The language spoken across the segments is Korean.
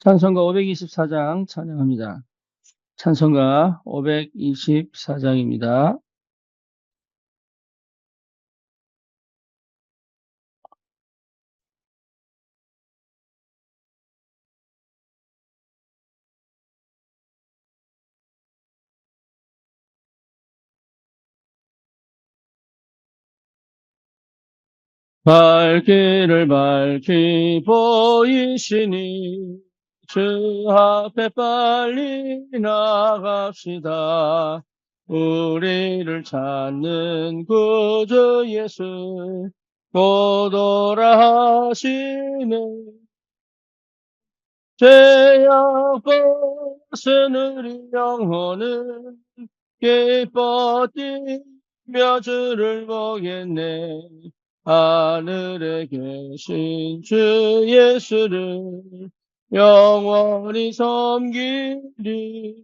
찬송가 524장 찬양합니다. 찬송가 524장입니다. 발길을 밝히 보이시니 주 앞에 빨리 나갑시다. 우리를 찾는 구주 예수 곧 오라 하시네. 죄악 벗은 우리 영혼은 기뻐 뛰며 주를 보겠네. 하늘에 계신 주 예수를 영원히 섬기리.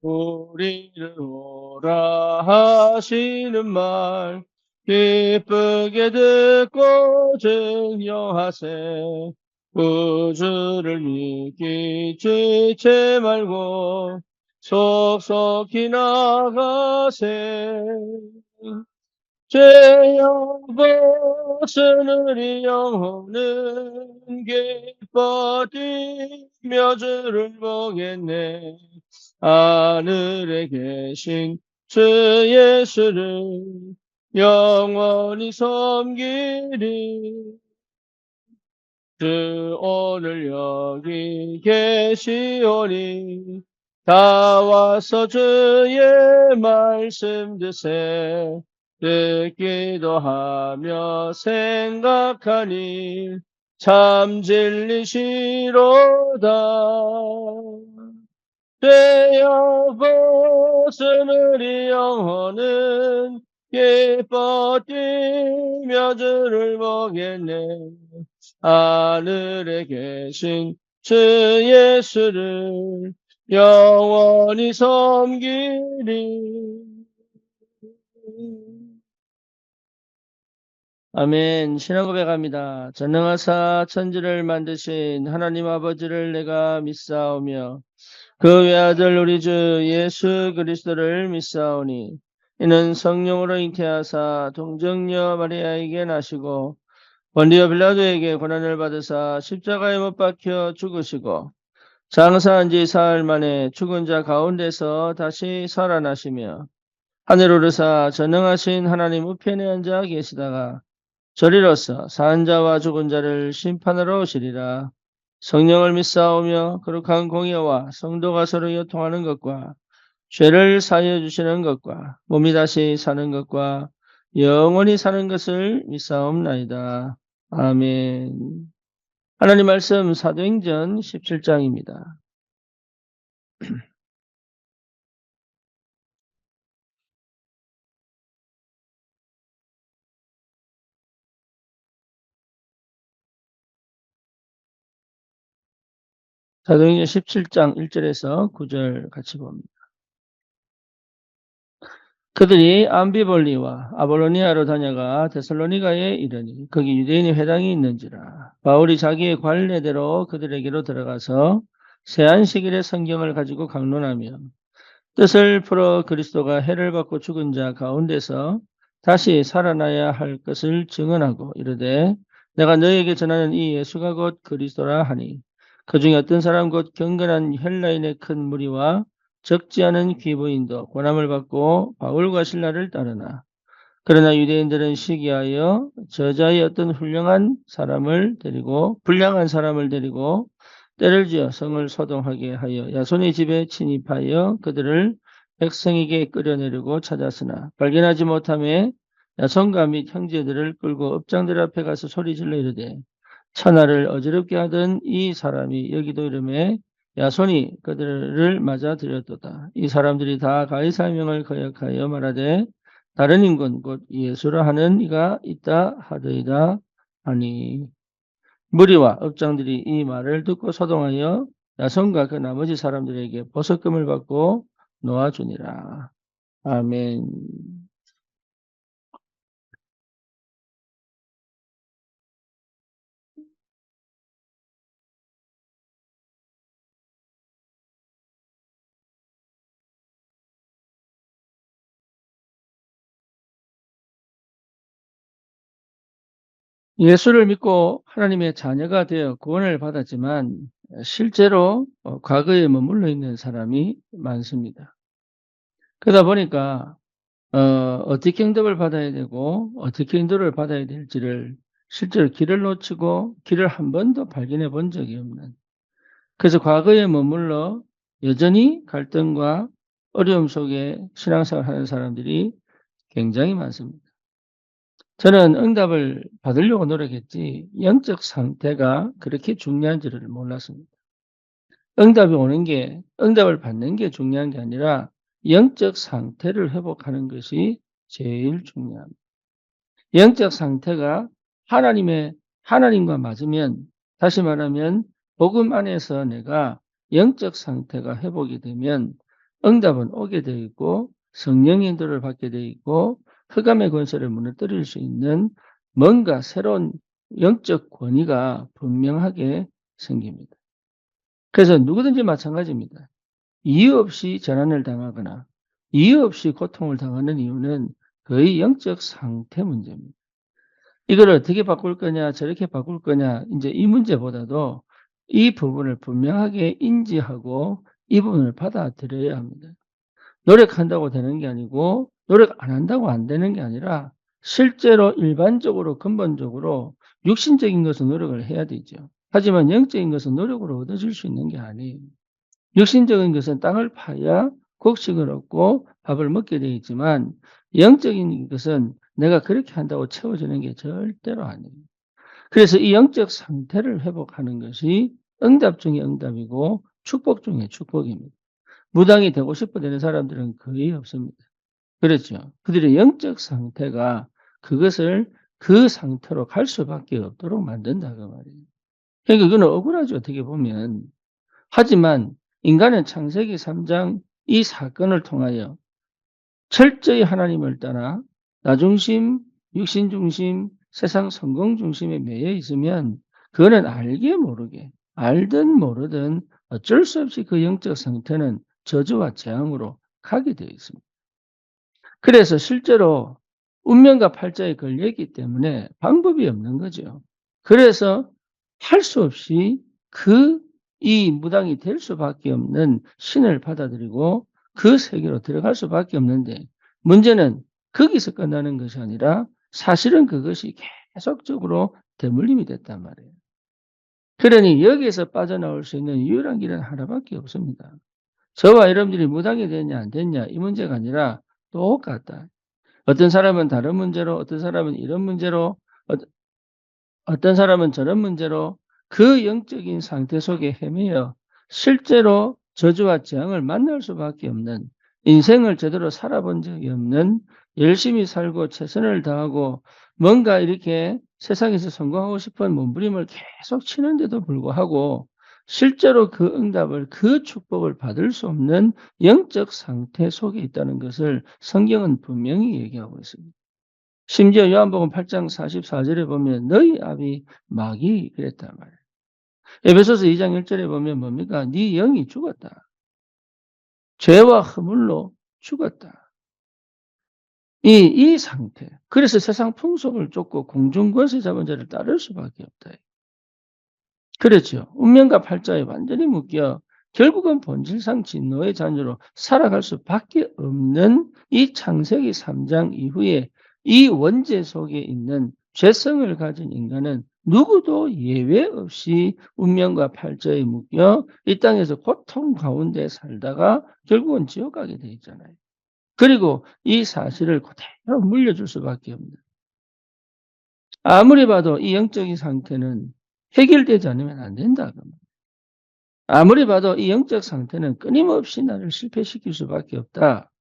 우리를 오라 하시는 말 기쁘게 듣고 증여하세. 구주를 믿기 지체 말고 속속히 나가세. 죄악 벗은 우리 영혼은 기뻐 뛰며 주를 보겠네. 하늘에 계신 주 예수를 영원히 섬기리. 주 오늘 여기 계시오니 다 와서 주의 말씀 드세. 듣기도 하며 생각하니 참 진리시로다. 죄악 벗은 우리 영혼은 기뻐 뛰며 주를 보겠네. 하늘에 계신 주 예수를 영원히 섬기리. 아멘. 신앙 고백합니다. 전능하사 천지를 만드신 하나님 아버지를 내가 믿사오며 그 외아들 우리 주 예수 그리스도를 믿사오니 이는 성령으로 잉태하사 동정녀 마리아에게 나시고 본디오 빌라도에게 고난을 받으사 십자가에 못 박혀 죽으시고 장사한 지 사흘 만에 죽은 자 가운데서 다시 살아나시며 하늘 오르사 전능하신 하나님 우편에 앉아 계시다가 저리로서 산 자와 죽은 자를 심판하러 오시리라. 성령을 믿사오며 거룩한 공예와 성도가 서로 요통하는 것과 죄를 사하여 주시는 것과 몸이 다시 사는 것과 영원히 사는 것을 믿사옵나이다. 아멘. 하나님 말씀 사도행전 17장입니다. 사도행전 17장 1절에서 9절 같이 봅니다. 그들이 암비볼리와 아볼로니아로 다녀가 데살로니가에 이르니 거기 유대인의 회당이 있는지라. 바울이 자기의 관례대로 그들에게로 들어가서 세안식일의 성경을 가지고 강론하며 뜻을 풀어 그리스도가 해를 받고 죽은 자 가운데서 다시 살아나야 할 것을 증언하고 이르되 내가 너에게 전하는 이 예수가 곧 그리스도라 하니 그 중에 어떤 사람 곧 경건한 헬라인의 큰 무리와 적지 않은 귀부인도 고난을 받고 바울과 신라를 따르나 그러나 유대인들은 시기하여 저자의 어떤 불량한 사람을 데리고 때를 지어 성을 소동하게 하여 야손의 집에 침입하여 그들을 백성에게 끌어내리고 찾았으나 발견하지 못하며 야손과 및 형제들을 끌고 업장들 앞에 가서 소리질러 이르되 천하를 어지럽게 하던 이 사람이 여기도 이름에 야손이 그들을 맞아들였도다. 이 사람들이 다 가이사명을 거역하여 말하되 다른 인군 곧 예수라 하는 이가 있다 하더이다 하니 무리와 업장들이 이 말을 듣고 소동하여 야손과 그 나머지 사람들에게 보석금을 받고 놓아주니라. 아멘. 예수를 믿고 하나님의 자녀가 되어 구원을 받았지만 실제로 과거에 머물러 있는 사람이 많습니다. 그러다 보니까 어떻게 응답을 받아야 되고 어떻게 인도를 받아야 될지를 실제로 길을 놓치고 길을 한 번도 발견해 본 적이 없는, 그래서 과거에 머물러 여전히 갈등과 어려움 속에 신앙생활을 하는 사람들이 굉장히 많습니다. 저는 응답을 받으려고 노력했지 영적 상태가 그렇게 중요한지를 몰랐습니다. 응답을 받는 게 중요한 게 아니라 영적 상태를 회복하는 것이 제일 중요합니다. 영적 상태가 하나님과 맞으면, 다시 말하면 복음 안에서 내가 영적 상태가 회복이 되면 응답은 오게 되어 있고 성령 인도를 받게 되어 있고 흑암의 권세를 무너뜨릴 수 있는 뭔가 새로운 영적 권위가 분명하게 생깁니다. 그래서 누구든지 마찬가지입니다. 이유 없이 재난을 당하거나 이유 없이 고통을 당하는 이유는 거의 영적 상태 문제입니다. 이걸 어떻게 바꿀 거냐, 저렇게 바꿀 거냐, 이제 이 문제보다도 이 부분을 분명하게 인지하고 이 부분을 받아들여야 합니다. 노력한다고 되는 게 아니고 노력 안 한다고 안 되는 게 아니라 실제로 일반적으로 근본적으로 육신적인 것은 노력을 해야 되죠. 하지만 영적인 것은 노력으로 얻어질 수 있는 게 아니에요. 육신적인 것은 땅을 파야 곡식을 얻고 밥을 먹게 되어 있지만 영적인 것은 내가 그렇게 한다고 채워지는 게 절대로 아니에요. 그래서 이 영적 상태를 회복하는 것이 응답 중의 응답이고 축복 중의 축복입니다. 무당이 되고 싶어 되는 사람들은 거의 없습니다. 그렇죠. 그들의 영적 상태가 그것을 그 상태로 갈 수밖에 없도록 만든다 그 말이에요. 그러니까 이거는 억울하죠, 어떻게 보면. 하지만 인간은 창세기 3장 이 사건을 통하여 철저히 하나님을 떠나 나 중심, 육신 중심, 세상 성공 중심에 매여 있으면 그거는 알게 모르게, 알든 모르든 어쩔 수 없이 그 영적 상태는 저주와 재앙으로 가게 되어 있습니다. 그래서 실제로 운명과 팔자에 걸려 있기 때문에 방법이 없는 거죠. 그래서 할 수 없이 이 무당이 될 수밖에 없는 신을 받아들이고 그 세계로 들어갈 수밖에 없는데, 문제는 거기서 끝나는 것이 아니라 사실은 그것이 계속적으로 대물림이 됐단 말이에요. 그러니 여기에서 빠져나올 수 있는 유일한 길은 하나밖에 없습니다. 저와 여러분들이 무당이 됐냐 안 됐냐 이 문제가 아니라 똑같다. 어떤 사람은 다른 문제로, 어떤 사람은 이런 문제로, 어떤 사람은 저런 문제로 그 영적인 상태 속에 헤매어 실제로 저주와 재앙을 만날 수밖에 없는, 인생을 제대로 살아본 적이 없는, 열심히 살고 최선을 다하고 뭔가 이렇게 세상에서 성공하고 싶은 몸부림을 계속 치는데도 불구하고 실제로 그 응답을, 그 축복을 받을 수 없는 영적 상태 속에 있다는 것을 성경은 분명히 얘기하고 있습니다. 심지어 요한복음 8장 44절에 보면 너희 아비 마귀 그랬단 말이에요. 에베소서 2장 1절에 보면 뭡니까? 네 영이 죽었다. 죄와 허물로 죽었다. 이 상태. 그래서 세상 풍속을 쫓고 공중권세 잡은 자를 따를 수밖에 없다. 그렇죠. 운명과 팔자에 완전히 묶여 결국은 본질상 진노의 자녀로 살아갈 수밖에 없는 이 창세기 3장 이후에 이 원죄 속에 있는 죄성을 가진 인간은 누구도 예외 없이 운명과 팔자에 묶여 이 땅에서 고통 가운데 살다가 결국은 지옥 가게 돼 있잖아요. 그리고 이 사실을 그대로 물려줄 수밖에 없는, 아무리 봐도 이 영적인 상태는 해결되지 않으면 안 된다. 아무리 봐도 이 영적 상태는 끊임없이 나를 실패시킬 수밖에 없다.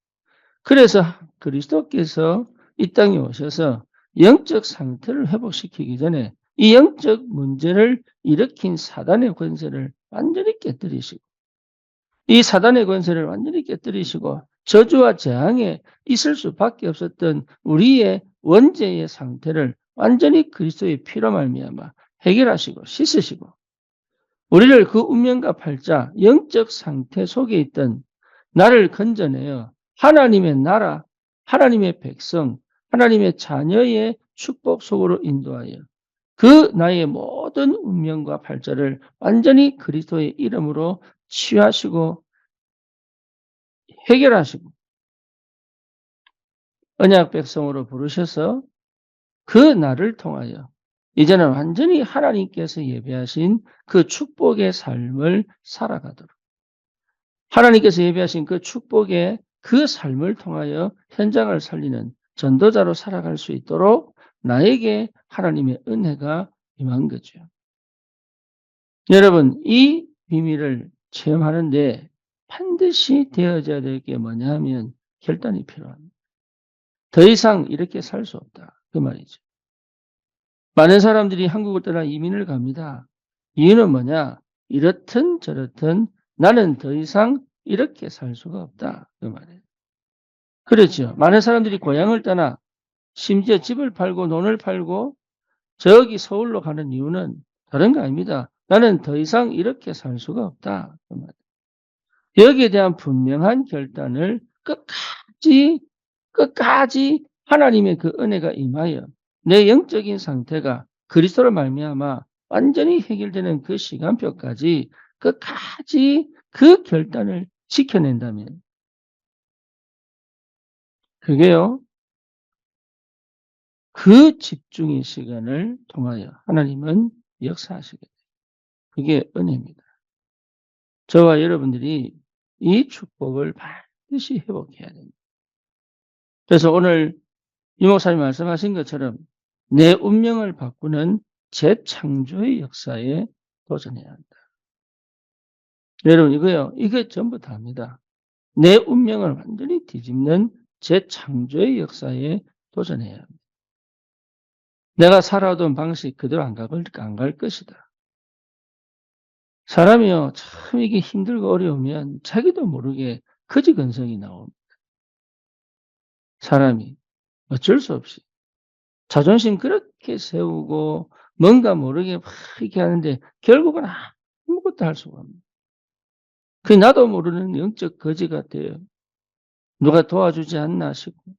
그래서 그리스도께서 이 땅에 오셔서 영적 상태를 회복시키기 전에 이 영적 문제를 일으킨 사단의 권세를 완전히 깨뜨리시고, 이 사단의 권세를 완전히 깨뜨리시고 저주와 재앙에 있을 수밖에 없었던 우리의 원죄의 상태를 완전히 그리스도의 피로 말미암아 해결하시고 씻으시고, 우리를 그 운명과 팔자, 영적 상태 속에 있던 나를 건져내어 하나님의 나라, 하나님의 백성, 하나님의 자녀의 축복 속으로 인도하여 그 나의 모든 운명과 발자를 완전히 그리스도의 이름으로 치유하시고 해결하시고 언약 백성으로 부르셔서 그 나를 통하여 이제는 완전히 하나님께서 예배하신 그 축복의 삶을 살아가도록, 하나님께서 예배하신 그 축복의 그 삶을 통하여 현장을 살리는 전도자로 살아갈 수 있도록 나에게 하나님의 은혜가 임한 거죠. 여러분, 이 비밀을 체험하는데 반드시 되어져야 될 게 뭐냐 하면 결단이 필요합니다. 더 이상 이렇게 살 수 없다, 그 말이죠. 많은 사람들이 한국을 떠나 이민을 갑니다. 이유는 뭐냐? 이렇든 저렇든 나는 더 이상 이렇게 살 수가 없다, 그 말이에요. 그렇죠. 많은 사람들이 고향을 떠나 심지어 집을 팔고 논을 팔고 저기 서울로 가는 이유는 다른 거 아닙니다. 나는 더 이상 이렇게 살 수가 없다, 그 말이에요. 여기에 대한 분명한 결단을 끝까지 하나님의 그 은혜가 임하여 내 영적인 상태가 그리스도로 말미암아 완전히 해결되는 그 시간표까지 끝까지 그 결단을 지켜낸다면 그게요, 그 집중의 시간을 통하여 하나님은 역사하시게 돼요. 그게 은혜입니다. 저와 여러분들이 이 축복을 반드시 회복해야 됩니다. 그래서 오늘 유 목사님 말씀하신 것처럼 내 운명을 바꾸는 재창조의 역사에 도전해야 한다. 여러분, 이거요, 이게 전부 다입니다. 내 운명을 완전히 뒤집는 재창조의 역사에 도전해야 합니다. 내가 살아오던 방식 그대로 안 갈 것이다. 사람이요, 참 이게 힘들고 어려우면 자기도 모르게 거지근성이 나옵니다. 사람이 어쩔 수 없이 자존심 그렇게 세우고 뭔가 모르게 막 이렇게 하는데 결국은 아무것도 할 수가 없는, 그 나도 모르는 영적 거지가 돼요. 누가 도와주지 않나 싶고.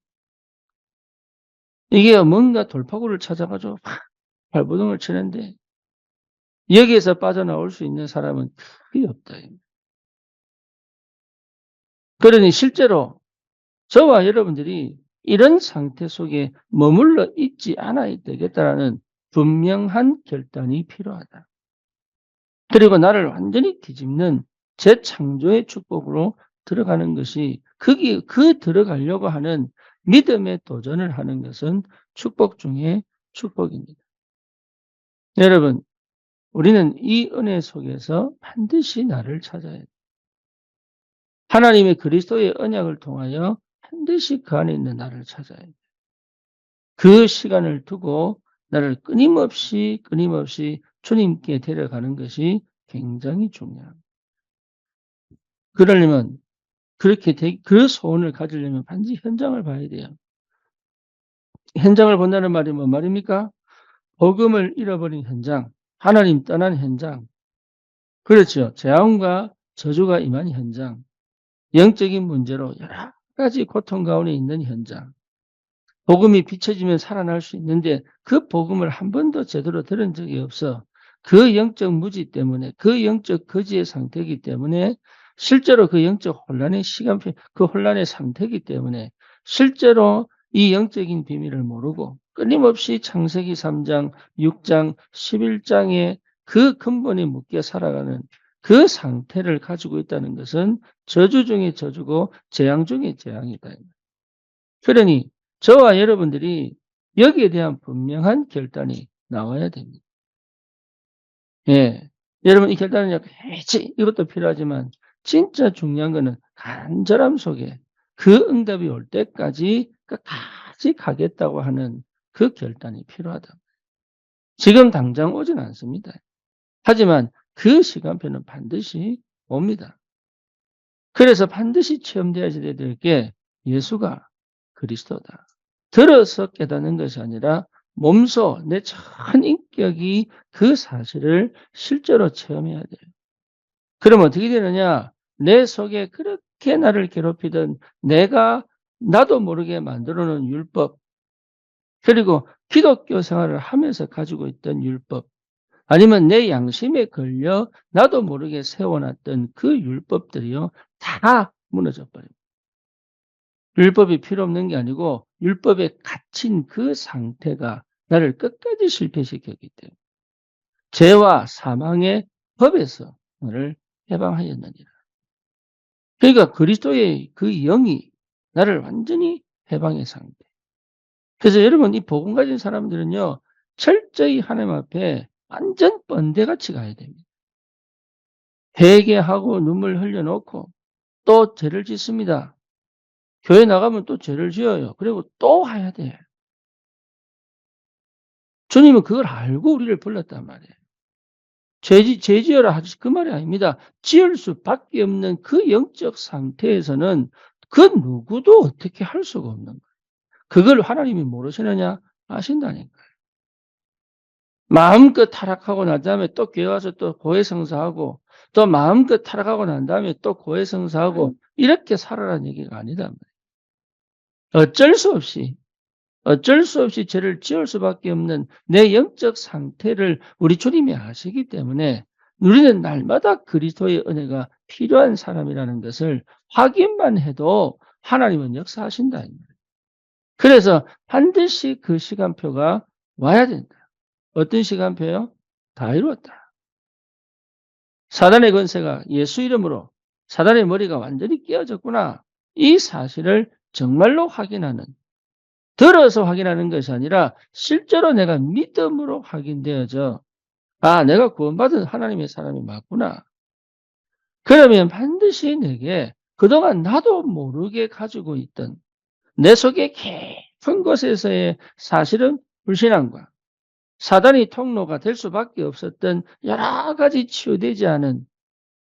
이게 뭔가 돌파구를 찾아 가지고 막 발버둥을 치는데 여기에서 빠져나올 수 있는 사람은 거의 없다. 그러니 실제로 저와 여러분들이 이런 상태 속에 머물러 있지 않아야 되겠다라는 분명한 결단이 필요하다. 그리고 나를 완전히 뒤집는 재창조의 축복으로 들어가는 것이, 거기 들어가려고 하는 믿음의 도전을 하는 것은 축복 중에 축복입니다. 여러분, 우리는 이 은혜 속에서 반드시 나를 찾아야 돼요. 하나님의 그리스도의 언약을 통하여 반드시 그 안에 있는 나를 찾아야 돼요. 그 시간을 두고 나를 끊임없이 주님께 데려가는 것이 굉장히 중요합니다. 그러려면 그 소원을 가지려면 반드시 현장을 봐야 돼요. 현장을 본다는 말이 뭔 말입니까? 복음을 잃어버린 현장, 하나님 떠난 현장, 그렇죠. 재앙과 저주가 임한 현장, 영적인 문제로 여러 가지 고통 가운데 있는 현장, 복음이 비춰지면 살아날 수 있는데 그 복음을 한 번도 제대로 들은 적이 없어. 그 영적 무지 때문에, 그 영적 거지의 상태이기 때문에, 실제로 그 영적 혼란의 시간표, 그 혼란의 상태이기 때문에 실제로 이 영적인 비밀을 모르고 끊임없이 창세기 3장, 6장, 11장의 그 근본에 묶여 살아가는 그 상태를 가지고 있다는 것은 저주 중에 저주고 재앙 중에 재앙이다. 그러니 저와 여러분들이 여기에 대한 분명한 결단이 나와야 됩니다. 예. 여러분, 이 결단은 이것도 필요하지만 진짜 중요한 거는 간절함 속에 그 응답이 올 때까지 끝까지 가겠다고 하는 그 결단이 필요하다. 지금 당장 오진 않습니다. 하지만 그 시간표는 반드시 옵니다. 그래서 반드시 체험되어야 될 게 예수가 그리스도다. 들어서 깨닫는 것이 아니라 몸소 내 전 인격이 그 사실을 실제로 체험해야 돼요. 그러면 어떻게 되느냐? 내 속에 그렇게 나를 괴롭히던 나도 모르게 만들어 놓은 율법, 그리고 기독교 생활을 하면서 가지고 있던 율법, 아니면 내 양심에 걸려 나도 모르게 세워놨던 그 율법들이요, 다 무너져 버립니다. 율법이 필요 없는 게 아니고 율법에 갇힌 그 상태가 나를 끝까지 실패시켰기 때문에 죄와 사망의 법에서 너를 해방하였느니라. 그러니까 그리스도의 그 영이 나를 완전히 해방의 상태. 그래서 여러분, 이 복음 가진 사람들은요, 철저히 하나님 앞에 완전 번데같이 가야 됩니다. 회개하고 눈물 흘려놓고 또 죄를 짓습니다. 교회 나가면 또 죄를 지어요. 그리고 또 해야 돼. 주님은 그걸 알고 우리를 불렀단 말이에요. 죄 지어라 하지 그 말이 아닙니다. 지을 수밖에 없는 그 영적 상태에서는 그 누구도 어떻게 할 수가 없는 거예요. 그걸 하나님이 모르시느냐? 아신다니까요. 마음껏 타락하고 난 다음에 또 교회 와서 또 고해성사하고 또 마음껏 타락하고 난 다음에 또 고해성사하고 이렇게 살아라는 얘기가 아니단 말이에요. 어쩔 수 없이 죄를 지을 수밖에 없는 내 영적 상태를 우리 주님이 아시기 때문에 우리는 날마다 그리스도의 은혜가 필요한 사람이라는 것을 확인만 해도 하나님은 역사하신다. 이 말이에요. 그래서 반드시 그 시간표가 와야 된다. 어떤 시간표요? 다 이루었다. 사단의 권세가 예수 이름으로 사단의 머리가 완전히 깨어졌구나. 이 사실을 정말로 확인하는, 들어서 확인하는 것이 아니라 실제로 내가 믿음으로 확인되어져, 아, 내가 구원받은 하나님의 사람이 맞구나. 그러면 반드시 내게 그동안 나도 모르게 가지고 있던 내 속에 깊은 곳에서의 사실은 불신앙과 사단이 통로가 될 수밖에 없었던 여러 가지 치유되지 않은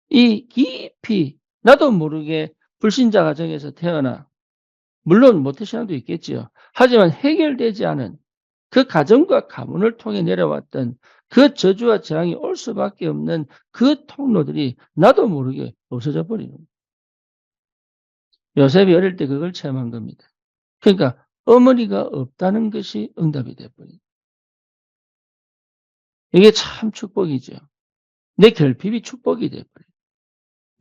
이 깊이 나도 모르게 불신자 가정에서 태어나, 물론 모태신앙도 있겠지요. 하지만 해결되지 않은 그 가정과 가문을 통해 내려왔던 그 저주와 재앙이 올 수밖에 없는 그 통로들이 나도 모르게 없어져 버리는 거예요. 요셉이 어릴 때 그걸 체험한 겁니다. 그러니까 어머니가 없다는 것이 응답이 돼 버린. 이게 참 축복이죠. 내 결핍이 축복이 돼 버려요.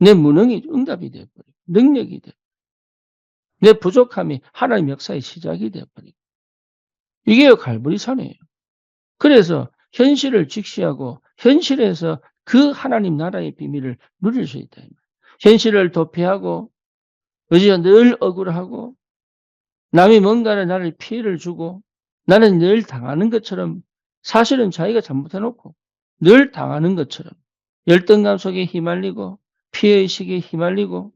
내 무능이 응답이 돼 버려요. 능력이 돼. 내 부족함이 하나님 역사의 시작이 돼 버리고. 이게 갈보리산이에요. 그래서 현실을 직시하고 현실에서 그 하나님 나라의 비밀을 누릴 수 있다. 현실을 도피하고 의지가 늘 억울하고 남이 뭔가를 나를 피해를 주고 나는 늘 당하는 것처럼, 사실은 자기가 잘못해 놓고 늘 당하는 것처럼 열등감 속에 휘말리고 피해의식에 휘말리고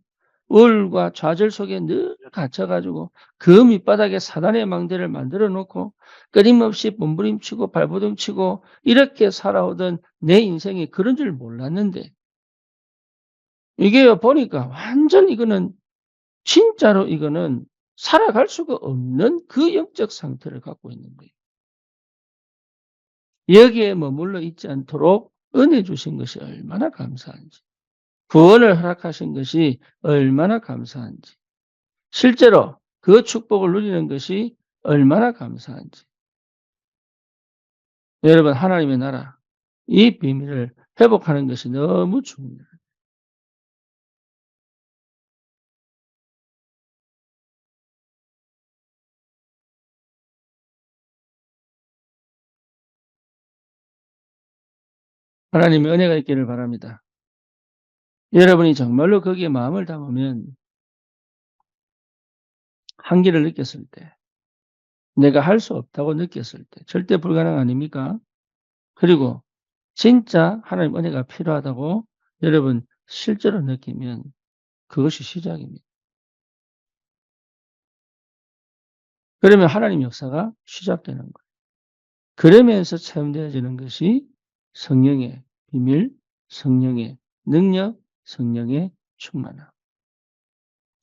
우울과 좌절 속에 늘 갇혀 가지고 그 밑바닥에 사단의 망대를 만들어 놓고 끊임없이 몸부림치고 발버둥치고 이렇게 살아오던 내 인생이 그런 줄 몰랐는데, 이게요 보니까 완전 이거는 진짜로 이거는 살아갈 수가 없는 그 영적 상태를 갖고 있는 거예요. 여기에 머물러 있지 않도록 은혜 주신 것이 얼마나 감사한지, 구원을 허락하신 것이 얼마나 감사한지, 실제로 그 축복을 누리는 것이 얼마나 감사한지. 여러분, 하나님의 나라, 이 비밀을 회복하는 것이 너무 중요해요. 하나님의 은혜가 있기를 바랍니다. 여러분이 정말로 거기에 마음을 담으면 한계를 느꼈을 때, 내가 할 수 없다고 느꼈을 때, 절대 불가능 아닙니까? 그리고 진짜 하나님 은혜가 필요하다고 여러분 실제로 느끼면 그것이 시작입니다. 그러면 하나님 역사가 시작되는 거예요. 그러면서 체험되어지는 것이 성령의 비밀, 성령의 능력, 성령의 충만함.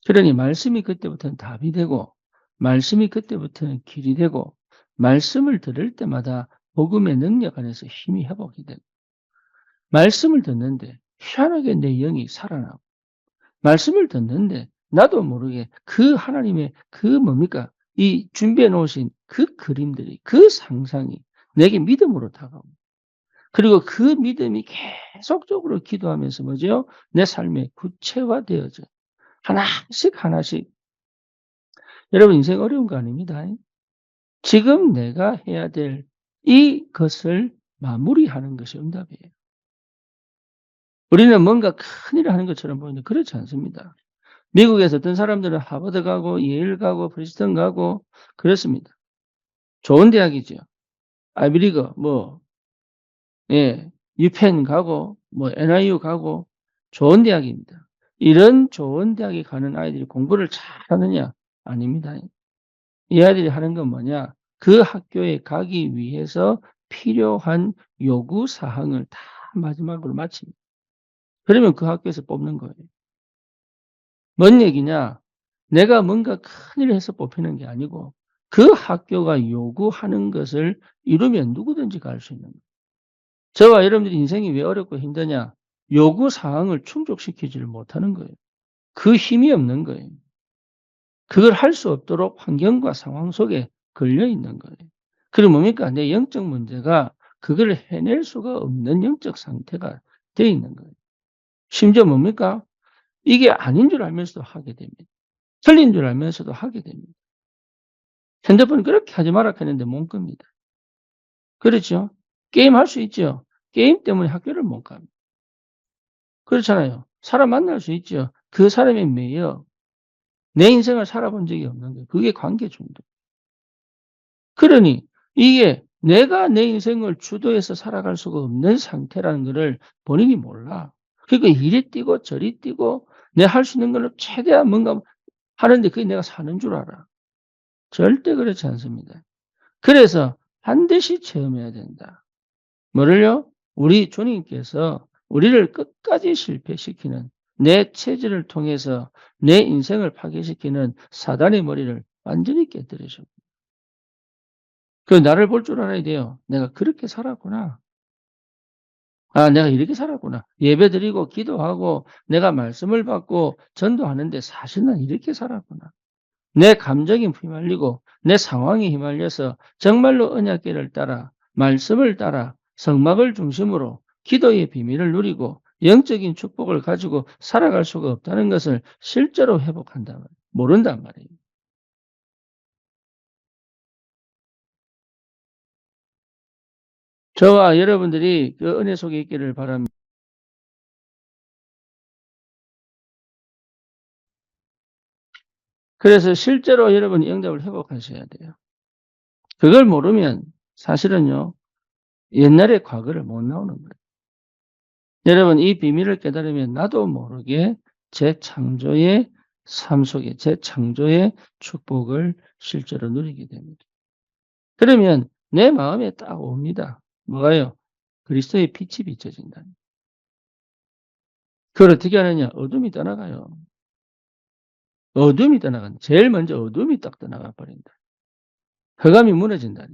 그러니 말씀이 그때부터는 답이 되고, 말씀이 그때부터는 길이 되고, 말씀을 들을 때마다 복음의 능력 안에서 힘이 회복이 되고, 말씀을 듣는데 희한하게 내 영이 살아나고, 말씀을 듣는데 나도 모르게 그 하나님의 그 뭡니까? 이 준비해 놓으신 그 그림들이, 그 상상이 내게 믿음으로 다가옵니다. 그리고 그 믿음이 계속적으로 기도하면서 뭐죠? 내 삶에 구체화되어져요. 하나씩 하나씩. 여러분, 인생 어려운 거 아닙니다. 지금 내가 해야 될 이것을 마무리하는 것이 응답이에요. 우리는 뭔가 큰일을 하는 것처럼 보이는데 그렇지 않습니다. 미국에서 어떤 사람들은 하버드 가고 예일 가고 프린스턴 가고 그렇습니다. 좋은 대학이죠. 아이비리그 뭐 예, 유펜 가고 뭐 NIU 가고 좋은 대학입니다. 이런 좋은 대학에 가는 아이들이 공부를 잘하느냐? 아닙니다. 이 아이들이 하는 건 뭐냐? 그 학교에 가기 위해서 필요한 요구 사항을 다 마지막으로 마칩니다. 그러면 그 학교에서 뽑는 거예요. 뭔 얘기냐? 내가 뭔가 큰일을 해서 뽑히는 게 아니고 그 학교가 요구하는 것을 이루면 누구든지 갈 수 있는 거예요. 저와 여러분들이 인생이 왜 어렵고 힘드냐? 요구 사항을 충족시키지를 못하는 거예요. 그 힘이 없는 거예요. 그걸 할 수 없도록 환경과 상황 속에 걸려 있는 거예요. 그럼 뭡니까? 내 영적 문제가 그걸 해낼 수가 없는 영적 상태가 돼 있는 거예요. 심지어 뭡니까? 이게 아닌 줄 알면서도 하게 됩니다. 틀린 줄 알면서도 하게 됩니다. 핸드폰 그렇게 하지 마라 했는데 못 겁니다. 그렇죠? 게임할 수 있죠. 게임 때문에 학교를 못 갑니다. 그렇잖아요. 사람 만날 수 있죠. 그 사람에 매여 내 인생을 살아본 적이 없는 거예요. 그게 관계 중독. 그러니 이게 내가 내 인생을 주도해서 살아갈 수가 없는 상태라는 거를 본인이 몰라. 그러니까 이리 뛰고 저리 뛰고 내 할 수 있는 걸로 최대한 뭔가 하는데 그게 내가 사는 줄 알아. 절대 그렇지 않습니다. 그래서 반드시 체험해야 된다. 뭐를요? 우리 주님께서 우리를 끝까지 실패시키는 내 체질을 통해서 내 인생을 파괴시키는 사단의 머리를 완전히 깨뜨리셨고 그 나를 볼 줄 알아야 돼요. 내가 그렇게 살았구나. 아, 내가 이렇게 살았구나. 예배드리고 기도하고 내가 말씀을 받고 전도하는데 사실 난 이렇게 살았구나. 내 감정에 휘말리고 내 상황에 휘말려서 정말로 언약궤를 따라 말씀을 따라 성막을 중심으로 기도의 비밀을 누리고 영적인 축복을 가지고 살아갈 수가 없다는 것을 실제로 회복한단 말이에요. 모른단 말이에요. 저와 여러분들이 그 은혜 속에 있기를 바랍니다. 그래서 실제로 여러분이 영접을 회복하셔야 돼요. 그걸 모르면 사실은요, 옛날의 과거를 못 나오는 거예요. 여러분, 이 비밀을 깨달으면 나도 모르게 제 창조의 삶 속에, 제 창조의 축복을 실제로 누리게 됩니다. 그러면 내 마음에 딱 옵니다. 뭐가요? 그리스도의 빛이 비춰진다. 그걸 어떻게 하느냐? 어둠이 떠나가요. 어둠이 떠나간다. 제일 먼저 어둠이 딱 떠나가 버린다. 흑암이 무너진다.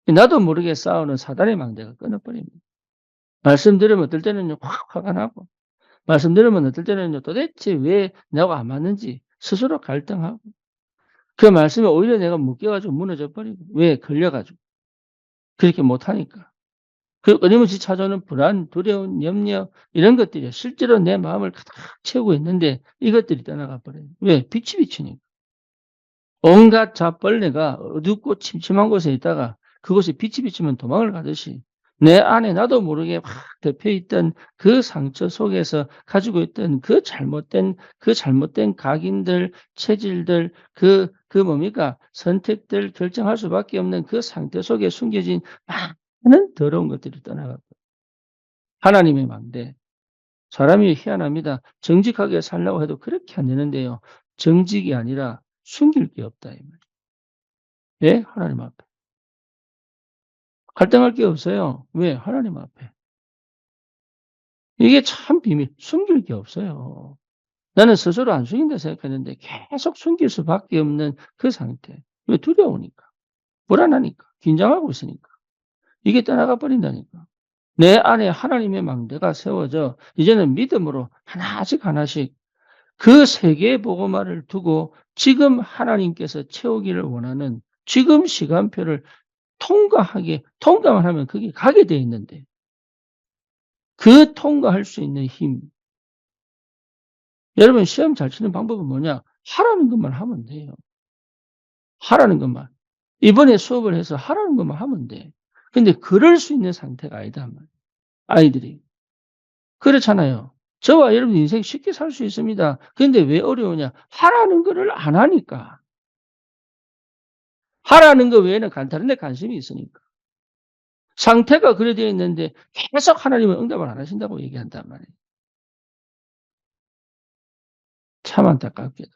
나도 모르게 싸우는 사단의 망대가 끊어버립니다. 말씀 들으면 어떨 때는요, 확 화가 나고, 말씀 들으면 어떨 때는요, 도대체 왜 나하고 안 맞는지 스스로 갈등하고, 그 말씀에 오히려 내가 묶여가지고 무너져 버리고, 왜? 걸려가지고. 그렇게 못하니까. 그 끊임없이 찾아오는 불안, 두려움, 염려, 이런 것들이 실제로 내 마음을 가득 채우고 있는데 이것들이 떠나가 버려요. 왜? 빛이 비치니까. 온갖 잡벌레가 어둡고 침침한 곳에 있다가 그곳에 빛이 비치면 도망을 가듯이 내 안에 나도 모르게 막 덮여 있던 그 상처 속에서 가지고 있던 그 잘못된 각인들, 체질들, 그 뭡니까? 선택들, 결정할 수밖에 없는 그 상태 속에 숨겨진 많은 더러운 것들이 떠나가고 하나님의 망대. 사람이 희한합니다. 정직하게 살려고 해도 그렇게 안 되는데요. 정직이 아니라 숨길 게 없다 이 말이에요. 예? 하나님 앞에. 갈등할 게 없어요. 왜? 하나님 앞에. 이게 참 비밀. 숨길 게 없어요. 나는 스스로 안 숨긴다 생각했는데 계속 숨길 수밖에 없는 그 상태. 왜? 두려우니까. 불안하니까. 긴장하고 있으니까. 이게 떠나가 버린다니까. 내 안에 하나님의 망대가 세워져 이제는 믿음으로 하나씩 하나씩 그 세 개의 복음화를 두고 지금 하나님께서 채우기를 원하는 지금 시간표를 통과만 하면 거기 가게 돼 있는데 그 통과할 수 있는 힘. 여러분 시험 잘 치는 방법은 뭐냐? 하라는 것만 하면 돼요. 하라는 것만. 이번에 수업을 해서 하라는 것만 하면 돼. 근데 그럴 수 있는 상태가 아니다 말이에요, 아이들이. 그렇잖아요. 저와 여러분 인생 쉽게 살 수 있습니다. 근데 왜 어려우냐? 하라는 거를 안 하니까. 하라는 거 외에는 다른 데 관심이 있으니까. 상태가 그래 되어 있는데 계속 하나님은 응답을 안 하신다고 얘기한단 말이에요. 참 안타깝게도.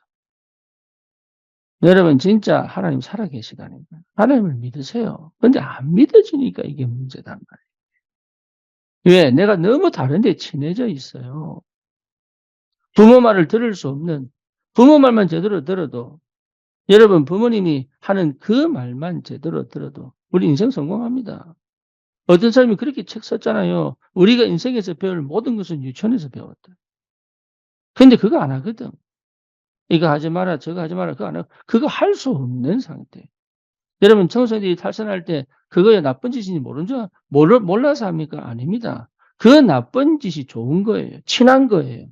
여러분 진짜 하나님 살아계시다니까. 하나님을 믿으세요. 근데 안 믿어지니까 이게 문제단 말이에요. 왜? 내가 너무 다른 데 친해져 있어요. 부모 말을 들을 수 없는, 부모 말만 제대로 들어도, 여러분 부모님이 하는 그 말만 제대로 들어도 우리 인생 성공합니다. 어떤 사람이 그렇게 책 썼잖아요. 우리가 인생에서 배울 모든 것은 유치원에서 배웠다. 근데 그거 안 하거든. 이거 하지 마라, 저거 하지 마라, 그거 안 하고, 그거 할 수 없는 상태. 여러분, 청소년들이 탈선할 때 그거에 나쁜 짓인지 몰라서 합니까? 아닙니다. 그 나쁜 짓이 좋은 거예요. 친한 거예요.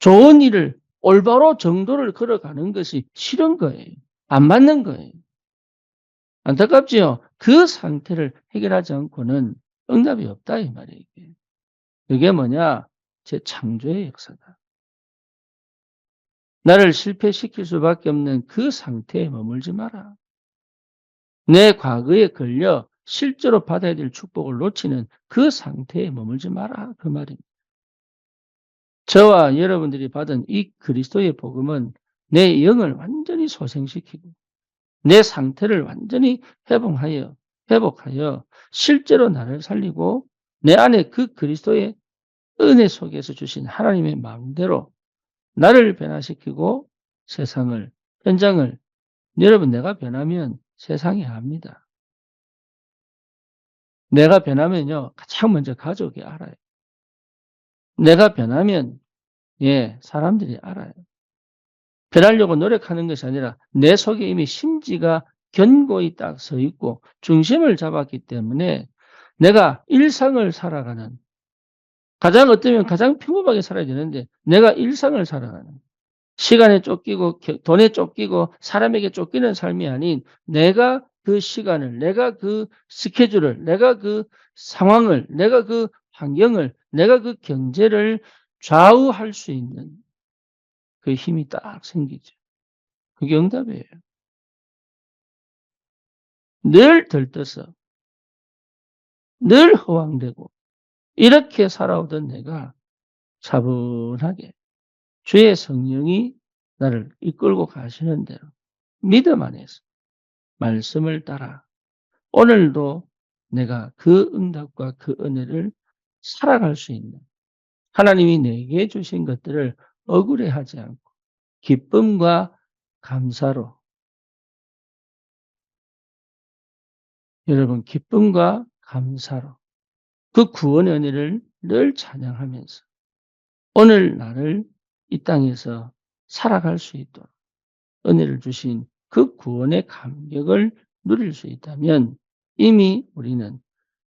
좋은 일을, 올바로 정도를 걸어가는 것이 싫은 거예요. 안 맞는 거예요. 안타깝지요? 그 상태를 해결하지 않고는 응답이 없다, 이 말이에요. 그게 뭐냐? 제 창조의 역사다. 나를 실패시킬 수밖에 없는 그 상태에 머물지 마라. 내 과거에 걸려 실제로 받아야 될 축복을 놓치는 그 상태에 머물지 마라. 그 말입니다. 저와 여러분들이 받은 이 그리스도의 복음은 내 영을 완전히 소생시키고 내 상태를 완전히 회복하여 실제로 나를 살리고 내 안에 그 그리스도의 은혜 속에서 주신 하나님의 마음대로 나를 변화시키고 세상을, 현장을, 여러분 내가 변하면 세상이 압니다. 내가 변하면요, 가장 먼저 가족이 알아요. 내가 변하면, 예, 사람들이 알아요. 변하려고 노력하는 것이 아니라 내 속에 이미 심지가 견고히 딱 서 있고 중심을 잡았기 때문에 내가 일상을 살아가는, 어쩌면 가장 평범하게 살아야 되는데 내가 일상을 살아가는, 시간에 쫓기고 돈에 쫓기고 사람에게 쫓기는 삶이 아닌 내가 그 시간을, 내가 그 스케줄을, 내가 그 상황을, 내가 그 환경을, 내가 그 경제를 좌우할 수 있는 그 힘이 딱 생기죠. 그게 응답이에요. 늘 들떠서 늘 허황되고 이렇게 살아오던 내가 차분하게 주의 성령이 나를 이끌고 가시는 대로 믿음 안에서 말씀을 따라 오늘도 내가 그 응답과 그 은혜를 살아갈 수 있는, 하나님이 내게 주신 것들을 억울해하지 않고 기쁨과 감사로, 여러분 기쁨과 감사로 그 구원의 은혜를 늘 찬양하면서 오늘 나를 이 땅에서 살아갈 수 있도록 은혜를 주신 그 구원의 감격을 누릴 수 있다면 이미 우리는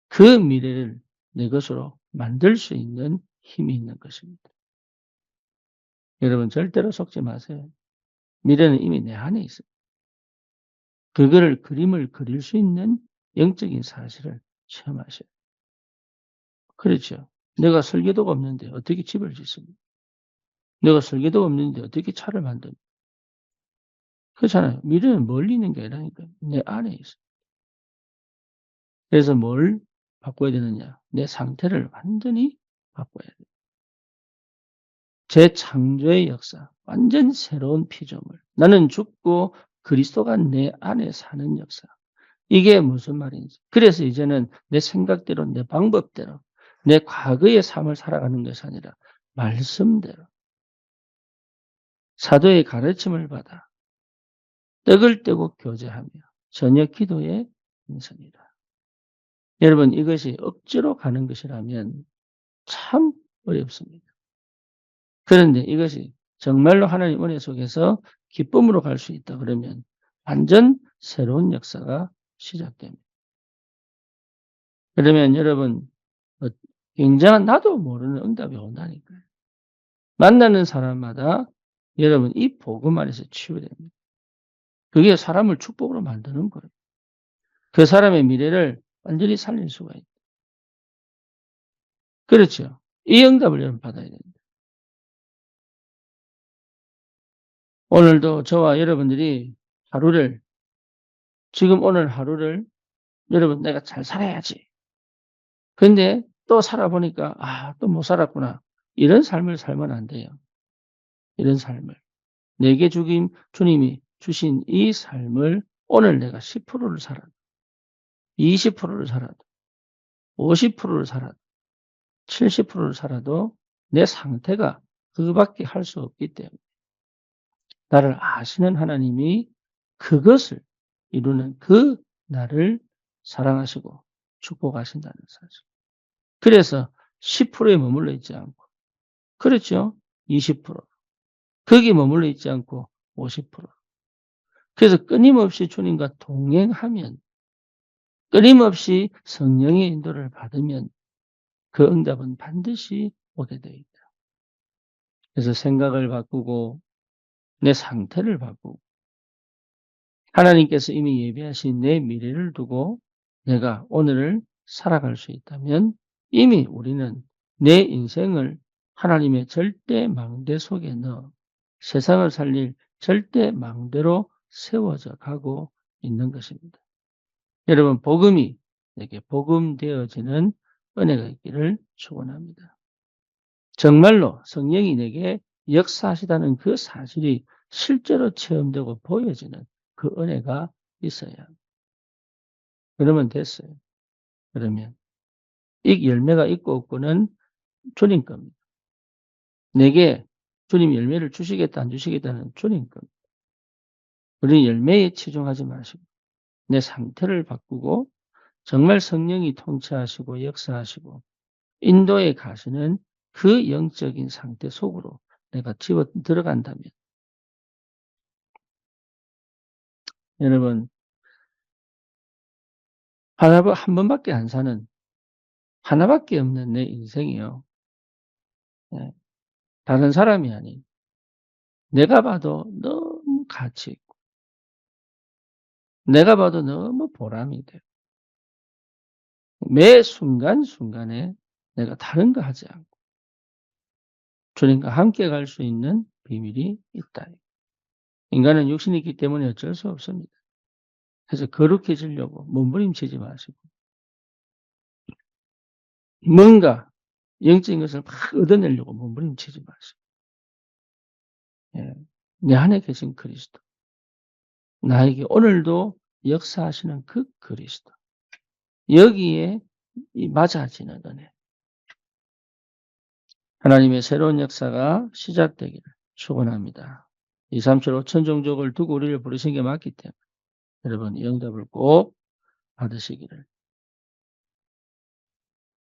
그 미래를 내 것으로 만들 수 있는 힘이 있는 것입니다. 여러분 절대로 속지 마세요. 미래는 이미 내 안에 있어요. 그거를 그림을 그릴 수 있는 영적인 사실을 체험하셔요. 그렇죠. 내가 설계도가 없는데 어떻게 집을 짓습니까? 내가 설계도가 없는데 어떻게 차를 만듭니까? 그렇잖아요. 미래는 멀리 있는 게 아니라니까요. 내 안에 있어요. 그래서 뭘 바꿔야 되느냐? 내 상태를 완전히 바꿔야 돼요. 재창조의 역사, 완전 새로운 피조물. 나는 죽고 그리스도가 내 안에 사는 역사. 이게 무슨 말인지. 그래서 이제는 내 생각대로, 내 방법대로, 내 과거의 삶을 살아가는 것이 아니라 말씀대로 사도의 가르침을 받아 떡을 떼고 교제하며 저녁 기도에 힘쓰니라. 여러분 이것이 억지로 가는 것이라면 참 어렵습니다. 그런데 이것이 정말로 하나님 은혜 속에서 기쁨으로 갈 수 있다 그러면 완전 새로운 역사가 시작됩니다. 그러면 여러분 굉장한 나도 모르는 응답이 온다니까요. 만나는 사람마다 여러분 이 복음 안에서 치유됩니다. 그게 사람을 축복으로 만드는 거예요. 그 사람의 미래를 완전히 살릴 수가 있다. 그렇죠. 이 응답을 여러분 받아야 됩니다. 오늘도 저와 여러분들이 하루를 지금 오늘 하루를 여러분 '내가 잘 살아야지.' 근데 또 살아보니까 '아 또 못 살았구나.' 이런 삶을 살면 안 돼요. 이런 삶을. 내게 주긴 주님이 주신 이 삶을 오늘 내가 10%를 살아도 20%를 살아도 50%를 살아도 70%를 살아도 내 상태가 그거밖에 할 수 없기 때문에 나를 아시는 하나님이 그것을 이루는 그 나를 사랑하시고 축복하신다는 사실. 그래서 10%에 머물러 있지 않고 그렇죠. 20% 거기에 머물러 있지 않고 50% 그래서 끊임없이 주님과 동행하면 끊임없이 성령의 인도를 받으면 그 응답은 반드시 오게 돼 있다. 그래서 생각을 바꾸고 내 상태를 바꾸고 하나님께서 이미 예비하신 내 미래를 두고 내가 오늘을 살아갈 수 있다면 이미 우리는 내 인생을 하나님의 절대 망대 속에 넣어 세상을 살릴 절대 망대로 세워져 가고 있는 것입니다. 여러분 복음이 내게 복음되어지는 은혜가 있기를 축원합니다. 정말로 성령이 내게 역사하시다는 그 사실이 실제로 체험되고 보여지는 그 은혜가 있어야 그러면 됐어요. 그러면 이 열매가 있고 없고는 주님 겁니다. 내게 주님 열매를 주시겠다 안 주시겠다는 주님 겁니다. 우리는 열매에 치중하지 마시고 내 상태를 바꾸고 정말 성령이 통치하시고 역사하시고 인도에 가시는 그 영적인 상태 속으로 내가 집어 들어간다면 여러분 한 번밖에 안 사는 하나밖에 없는 내 인생이요. 예. 다른 사람이 아닌 내가 봐도 너무 가치 있고 내가 봐도 너무 보람이 돼요. 매 순간순간에 내가 다른 거 하지 않고 주님과 함께 갈 수 있는 비밀이 있다. 인간은 육신이 있기 때문에 어쩔 수 없습니다. 그래서 거룩해지려고 몸부림치지 마시고 뭔가 영적인 것을 막 얻어내려고 몸부림치지 마시고 예. 내 안에 계신 그리스도 나에게 오늘도 역사하시는 그 그리스도 여기에 이 맞아지는 은혜 하나님의 새로운 역사가 시작되기를 축원합니다. 2, 3, 7, 5천 종족을 두고 우리를 부르신 게 맞기 때문에 여러분 이 응답을 꼭 받으시기를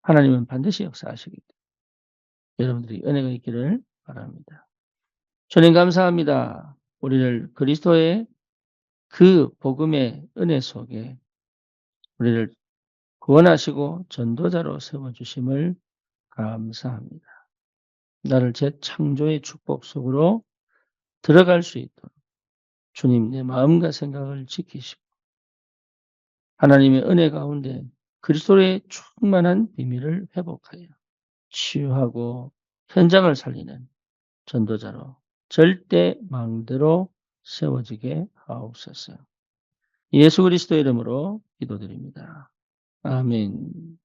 하나님은 반드시 역사하시기 때문에 여러분들이 은혜가 있기를 바랍니다. 주님 감사합니다. 우리를 그리스도의 그 복음의 은혜 속에 우리를 구원하시고 전도자로 세워주심을 감사합니다. 나를 재창조의 축복 속으로 들어갈 수 있도록 주님 내 마음과 생각을 지키시고 하나님의 은혜 가운데 그리스도의 충만한 비밀을 회복하여 치유하고 현장을 살리는 전도자로 절대 망대로 세워지게 하옵소서. 예수 그리스도 이름으로 기도드립니다. 아멘.